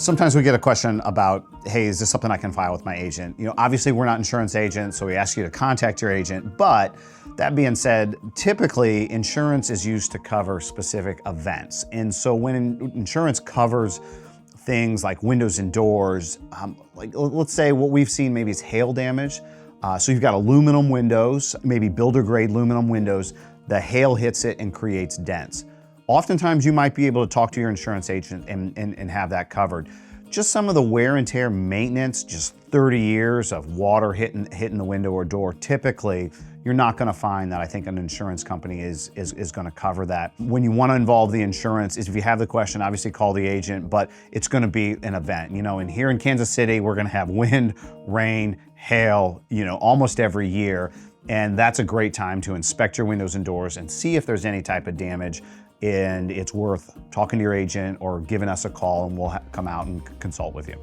Sometimes we get a question about, hey, is this something I can file with my agent? Obviously we're not insurance agents, so we ask you to contact your agent. But that being said, typically insurance is used to cover specific events. And so when insurance covers things like windows and doors, like let's say what we've seen maybe is hail damage. So you've got aluminum windows, maybe builder grade aluminum windows, the hail hits it and creates dents. Oftentimes you might be able to talk to your insurance agent and have that covered. Just some of the wear and tear maintenance, just 30 years of water hitting the window or door, typically you're not gonna find that. I think an insurance company is gonna cover that. When you wanna involve the insurance, is if you have the question, obviously call the agent, but it's gonna be an event. And here in Kansas City, we're gonna have wind, rain, hail, almost every year. And that's a great time to inspect your windows and doors and see if there's any type of damage. And it's worth talking to your agent or giving us a call, and we'll come out and consult with you.